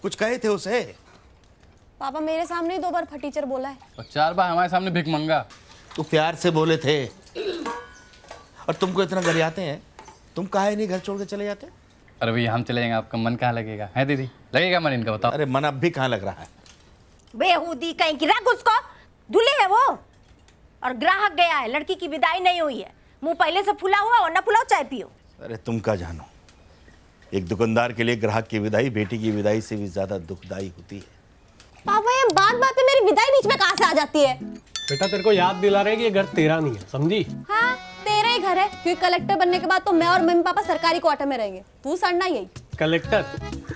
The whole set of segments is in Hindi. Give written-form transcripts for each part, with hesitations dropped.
कुछ कहे थे उसे? पापा मेरे सामने ही 2 बार फटीचर बोला है और 4 बार हमारे सामने भिख मंगा। तो प्यार से बोले थे। और तुमको इतना गरियाते हैं, तुम काहे नहीं घर छोड़ के चले जाते? अरे भैया हम चले जाएंगे, आपका मन कहाँ लगेगा है दीदी? लगेगा मन इनका, बताओ। अरे मन अब भी कहाँ लग रहा है? बेहूदी कहीं की, रख उसको। दूल्हे है वो और ग्राहक गया है, लड़की की विदाई नहीं हुई है। मुंह पहले से फुला हुआ और ना फुलाओ, चाय पियो। अरे तुम क्या जानो, एक दुकानदार के लिए ग्राहक की विदाई बेटी की विदाई से भी ज्यादा दुखदाई होती है। पापा ये बात में मेरी विदाई बीच में कहाँ से आ जाती है? बेटा तेरे को याद दिला रहे कि ये घर तेरा नहीं है, समझी? हाँ तेरा ही घर है, क्योंकि कलेक्टर बनने के बाद तो मैं और मम्मी पापा सरकारी क्वार्टर में रहेंगे, तू सड़ना यही। कलेक्टर?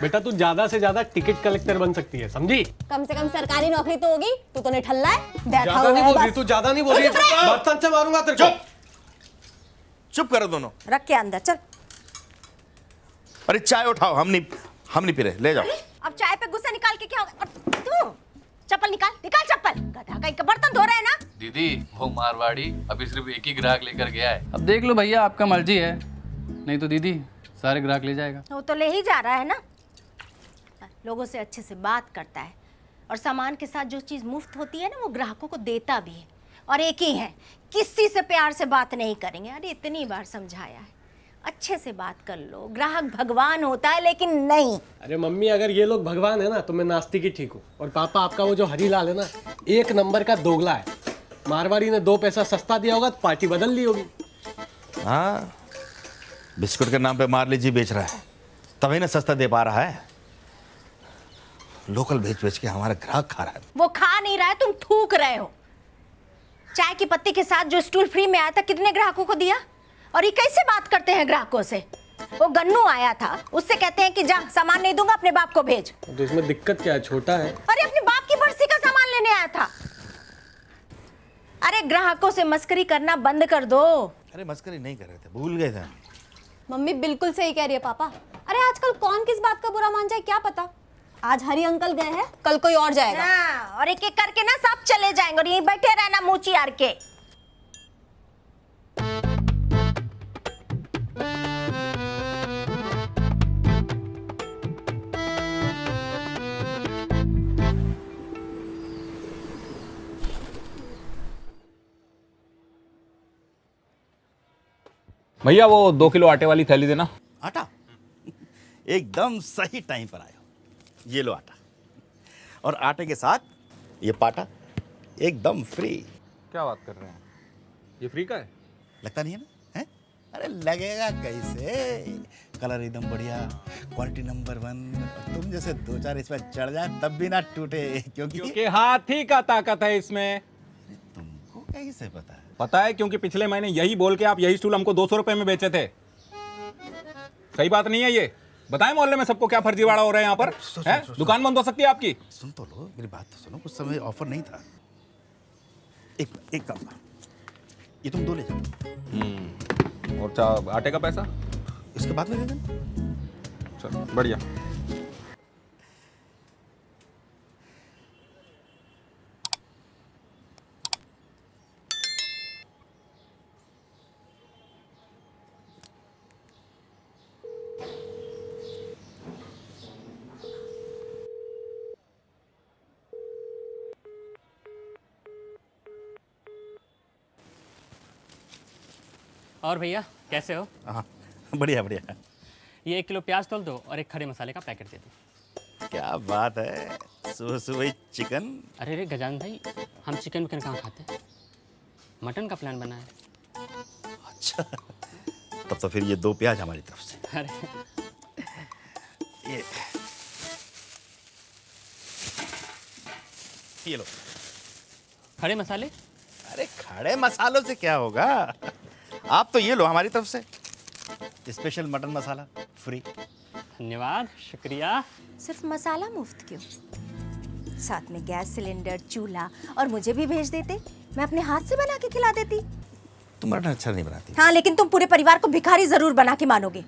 बेटा तू ज्यादा से ज्यादा टिकट कलेक्टर बन सकती है, समझी? कम से कम सरकारी नौकरी तो होगी, तू तो निठल्ला है, बैठा ज्यादा हुआ नहीं है बोल रही बस। तू, ज्यादा नहीं बोल रही। बर्तन से मारूंगा तेरे को। चुप करो दोनों। रख के अंदर चल। अरे चाय उठाओ, हम नहीं पी रहे, ले जाओ। अब चाय पे गुस्सा निकाल के क्या होगा? तू चप्पल निकाल चप्पल। गधा कहीं का बर्तन धो रहे हैं ना? दीदी वो मारवाड़ी अभी सिर्फ एक ही ग्राहक लेकर गया है। अब देख लो भैया, आपका मर्जी है, नहीं तो दीदी सारे ग्राहक ले जाएगा। वो तो ले ही जा रहा है ना। लोगों से अच्छे से बात करता है और सामान के साथ जो चीज़ मुफ्त होती है ना, वो ग्राहकों को देता भी है। और एक ही है, किसी से प्यार से बात नहीं करेंगे। अरे इतनी बार समझाया है, अच्छे से बात कर लो। ग्राहक भगवान होता है, लेकिन नहीं। अरे मम्मी अगर ये लोग भगवान है ना तो मैं नास्तिक ही ठीक हूँ। और पापा आपका वो जो हरीलाल है ना, 1 नंबर का दोगला है। मारवाड़ी ने 2 पैसा सस्ता दिया होगा तो पार्टी बदल ली होगी। हाँ, बिस्कुट के नाम पे मार लीजिए बेच रहा है, तभी ना सस्ता दे पा रहा है। लोकल बेच के हमारा ग्राहक खा रहा है। वो खा नहीं रहा है, तुम थूक रहे हो। चाय की पत्ती के साथ जो स्टूल फ्री में आया था, कितने ग्राहकों को दिया? और ये कैसे बात करते हैं ग्राहकों से? वो गन्नू आया था, उससे कहते हैं कि जा सामान नहीं दूंगा, अपने बाप को भेज। तो इसमें दिक्कत क्या है, छोटा है। अरे अपने बाप की बरसी का सामान लेने आया था। अरे ग्राहकों से मस्करी करना बंद कर दो। अरे मस्करी नहीं कर रहे थे, भूल गए थे। मम्मी बिल्कुल सही कह रही है पापा। अरे आजकल कौन किस बात का बुरा मान जाए क्या पता। आज हरी अंकल गए हैं, कल कोई और जाएगा। हाँ, और एक एक करके ना सब चले जाएंगे और यहीं बैठे रहना मुंह चियार के। भैया वो 2 किलो आटे वाली थैली देना। आटा? एकदम सही टाइम पर आए हो। ये लो आटा, और आटे के साथ ये पाटा एकदम फ्री। क्या बात कर रहे हैं, ये फ्री का है? लगता नहीं है ना? है? अरे लगेगा कैसे, कलर एकदम बढ़िया, क्वालिटी नंबर 1। और तुम जैसे 2-4 इसमें चढ़ जाए तब भी ना टूटे, क्योंकि हाथी का ताकत है इसमें। तुमको कैसे पता है? पता है, क्योंकि पिछले महीने यही बोल के आप यही स्टूल हमको 200 रुपए में बेचे थे। सही बात नहीं है ये? बताएं मोहल्ले में सबको क्या फर्जीवाड़ा हो रहा है यहाँ पर? है? दुकान बंद हो सकती है आपकी। सुन तो लो, मेरी बात तो सुनो। कुछ समय ऑफर नहीं था। एक काम करो, ये तुम 2 ले जाओ। और आटे का पैसा इसके बाद में दे देना। चलो बढ़िया। और भैया कैसे हो? हाँ बढ़िया बढ़िया। ये 1 किलो प्याज तोल दो और एक खड़े मसाले का पैकेट दे दो। क्या बात है, सुबह सुबह चिकन। अरे रे गजान भाई, हम चिकन विकन कहाँ खाते हैं, मटन का प्लान बना है। अच्छा, तब तो फिर ये 2 प्याज हमारी तरफ से। अरे ये लो। खड़े मसाले? अरे खड़े मसालों से क्या होगा, आप तो ये लो हमारी तरफ से, स्पेशल मटन मसाला फ्री। धन्यवाद, शुक्रिया। सिर्फ मसाला मुफ्त क्यों? साथ में गैस सिलेंडर, चूल्हा और मुझे भी भेज देते, मैं अपने हाथ से बना के खिला देती। तुम मटन अच्छा नहीं बनाती। हाँ, लेकिन तुम पूरे परिवार को भिखारी जरूर बना के मानोगे।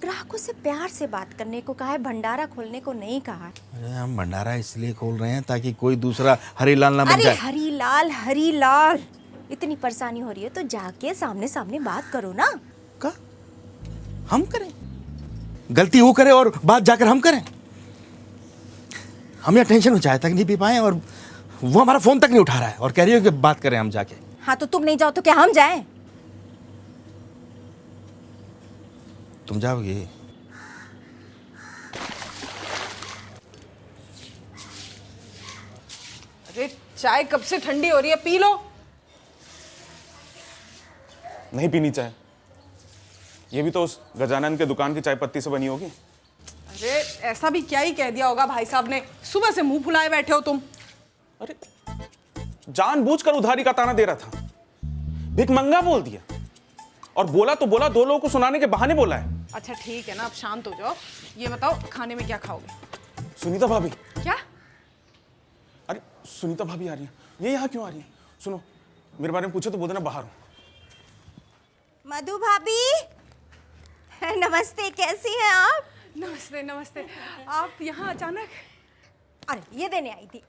ग्राहकों से प्यार से बात करने को कहा है, भंडारा खोलने को नहीं कहा। अरे हम भंडारा इसलिए खोल रहे हैं ताकि कोई दूसरा हरीलाल ना बन अरे जाए। हरीलाल, इतनी परेशानी हो रही है तो जाके सामने सामने बात करो ना। हम करें? गलती वो करे और बात जाकर हम करें? हम यहाँ टेंशन में चाय तक नहीं पी पाए और वो हमारा फोन तक नहीं उठा रहा है और कह रही हो कि बात करें हम जाके। हाँ तो तुम नहीं जाओ तो क्या हम जाएं? तुम जाओगी? अरे चाय कब से ठंडी हो रही है, पी लो। नहीं पीनी चाय, ये भी तो उस गजानन के दुकान की चाय पत्ती से बनी होगी। अरे ऐसा भी क्या ही कह दिया होगा भाई साहब ने, सुबह से मुंह फुलाए बैठे हो तुम। अरे जानबूझकर उधारी का ताना दे रहा था, भिखमंगा बोल दिया और बोला तो बोला, दो लोगों को सुनाने के बहाने बोला है। अच्छा ठीक है ना, अब शांत हो जाओ। ये बताओ खाने में क्या खाओगे? सुनीता भाभी। क्या? अरे सुनीता भाभी आ रही है, ये यहाँ क्यों आ रही है? सुनो, मेरे बारे में पूछो तो बोल देना बाहर हूँ। मधु भाभी नमस्ते, कैसी हैं आप? नमस्ते नमस्ते। आप यहाँ अचानक? अरे ये देने आई थी।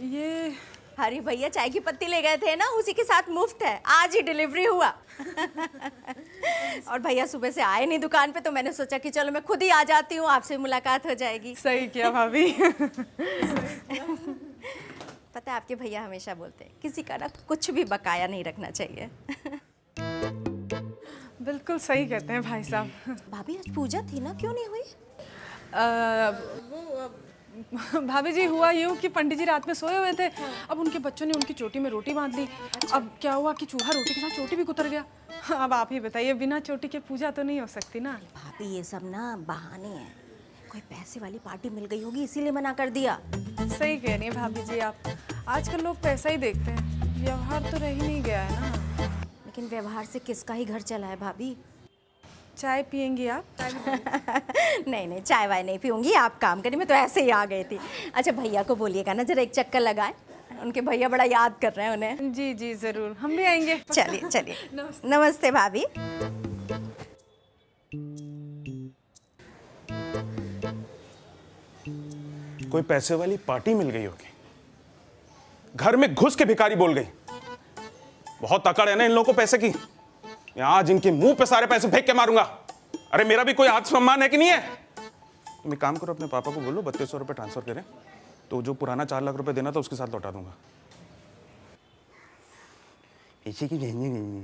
ये अरे भैया चाय की पत्ती ले गए थे ना, उसी के साथ मुफ्त है, आज ही डिलीवरी हुआ। और भैया सुबह से आए नहीं दुकान पे, तो मैंने सोचा कि चलो मैं खुद ही आ जाती हूँ, आपसे मुलाकात हो जाएगी। सही किया भाभी। पता है आपके भैया हमेशा बोलते हैं किसी का ना कुछ भी बकाया नहीं रखना चाहिए। बिल्कुल सही कहते हैं भाई साहब। भाभी आज पूजा थी ना, क्यों नहीं हुई? भाभी जी हुआ यूँ कि पंडित जी रात में सोए हुए थे, अब उनके बच्चों ने उनकी चोटी में रोटी बांध ली। अब क्या हुआ कि चूहा रोटी के साथ चोटी भी कुतर गया। अब आप ही बताइए, बिना चोटी के पूजा तो नहीं हो सकती ना। भाभी ये सब ना बहाने हैं, कोई पैसे वाली पार्टी मिल गई होगी इसीलिए मना कर दिया। सही कह रही हैं भाभी जी आप, आजकल लोग पैसा ही देखते हैं, व्यवहार तो रह ही नहीं गया है ना। लेकिन व्यवहार से किसका ही घर चला है भाभी? चाय पियेंगी आप? नहीं नहीं, चाय वाय नहीं पीऊंगी, आप काम करिए, मैं तो ऐसे ही आ गई थी। अच्छा भैया को बोलिएगा ना जरा एक चक्कर लगाए, उनके भैया बड़ा याद कर रहे हैं उन्हें। जी जी जरूर, हम भी आएंगे। चलिए चलिए। नमस्ते भाभी। कोई पैसे वाली पार्टी मिल गई होगी, घर में घुस के भिखारी बोल गई। बहुत अकड़ है ना इन लोगों को पैसे की, मैं आज इनके मुंह पे सारे पैसे फेंक के मारूंगा। अरे मेरा भी कोई आत्मसम्मान है कि नहीं है? तुम एक काम करो, अपने पापा को बोलो 3200 रुपये ट्रांसफर करें, तो जो पुराना 4 लाख रुपए देना था उसके साथ लौटा दूंगा। ऐसे की नहीं।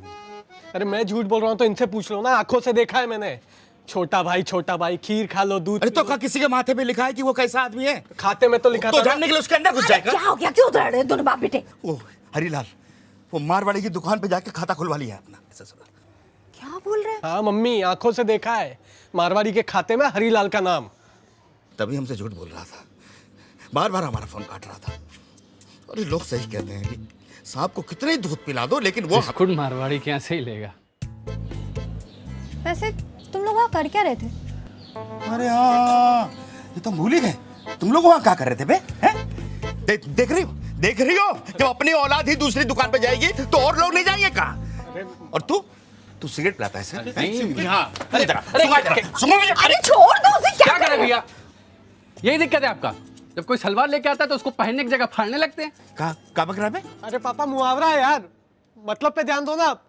अरे मैं झूठ बोल रहा हूँ तो इनसे पूछ लो ना, आंखों से देखा है मैंने। छोटा भाई खीर खा लो, दूध। अरे तो क्या किसी के माथे पे लिखा है कि वो कैसा आदमी है? खाते में तो लिखा तो था ना। जानने के लिए उसके अंदर घुस जाएगा। क्या हो गया, क्यों उधर रहे दोनों बाप बेटे? ओ हरीलाल, वो मारवाड़ी की दुकान पे जाके खाता खुलवा लिया अपना। क्या बोल रहे हैं? हाँ मम्मी, आंखों से देखा है, मारवाड़ी के खाते में हरीलाल का नाम। तभी हमसे झूठ बोल रहा था, बार बार हमारा फोन काट रहा था। और लोग सही कहते हैं कि सांप को कितने ही दूध पिला दो लेकिन वो बिस्कुट मारवाड़ी के यहाँ से ही लेगा। वैसे तुम लोग वहाँ कर क्या रहे थे? अरे हाँ, ये तो भूल ही गए। तुम लोग वहाँ क्या कर रहे थे बे? हैं? देख रही हो जब अपनी औलाद ही दूसरी दुकान पे जाएगी तो और लोग नहीं जाएंगे कहाँ? और तू सिगरेट पिलाता है सर? नहीं। हाँ, सुनो अरे छोड़ दो उसे, क्या करे भैया, यही दिक्कत है आपका, जब कोई सलवार लेके आता है तो उसको पहनने की जगह फाड़ने लगते हैं। का बक रहा है? अरे पापा मुहावरा है यार, मतलब पे ध्यान दो ना आप।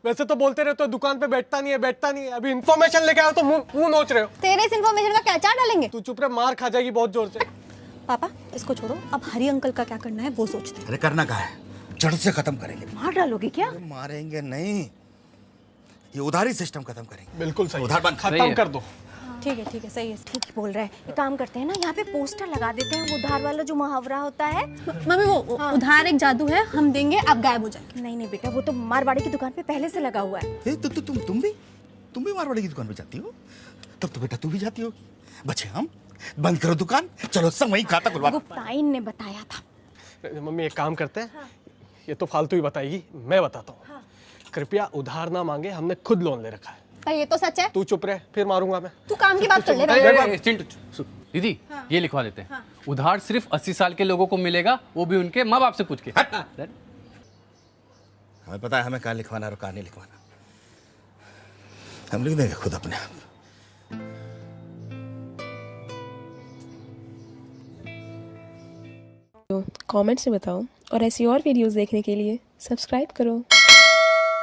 वैसे तो बोलते रहते हो दुकान पे बैठता नहीं है। अभी इन्फॉर्मेशन लेके आओ तो मुंह नोच रहे हो। तेरे इस इन्फॉर्मेशन का क्या चार डालेंगे? तू चुप रहे, मार खा जाएगी बहुत जोर से। पापा इसको छोड़ो, अब हरी अंकल का क्या करना है वो सोचते हैं। अरे करना क्या है, जड़ से खत्म करेंगे। मार डालोगे क्या? मारेंगे नहीं, ये उधारी सिस्टम खत्म करेंगे। बिल्कुल सही, उधार बंद खत्म कर दो। ठीक है सही है। ठीक बोल रहे हैं, एक काम करते हैं ना, यहाँ पे पोस्टर लगा देते हैं, वो उधार वाला जो मुहावरा होता है। मम्मी वो उधार एक जादू है, हम देंगे आप गायब हो जाएंगे। नहीं बेटा, वो तो मारवाड़ी की दुकान पे पहले से लगा हुआ है। तुम भी मारवाड़ी की दुकान पे जाती हो? तब तो बेटा तू भी जाती होगी। बच्चे हम बंद करो दुकान, चलो सब वहीं खाता खुलवा। गुप्ताइन ने बताया था। मम्मी एक काम करते हैं, ये तो फालतू ही बताएगी, मैं बताता हूँ। कृपया उधार ना मांगे, हमने खुद लोन ले रखा है। पर ये तो सच है। तू चुप रहे, फिर मारूंगा मैं। तू काम की बात कर ले। चिंटू दीदी, ये लिखवा देते हैं, उधार सिर्फ 80 साल के लोगों को मिलेगा, वो भी उनके माँ बाप से पूछ के। हमें पता है हमें कहाँ लिखवाना और कहाँ नहीं लिखवाना, हम लिख देंगे खुद अपने आप। कमेंट्स में बताओ और ऐसी और वीडियोस देखने के लिए सब्सक्राइब करो।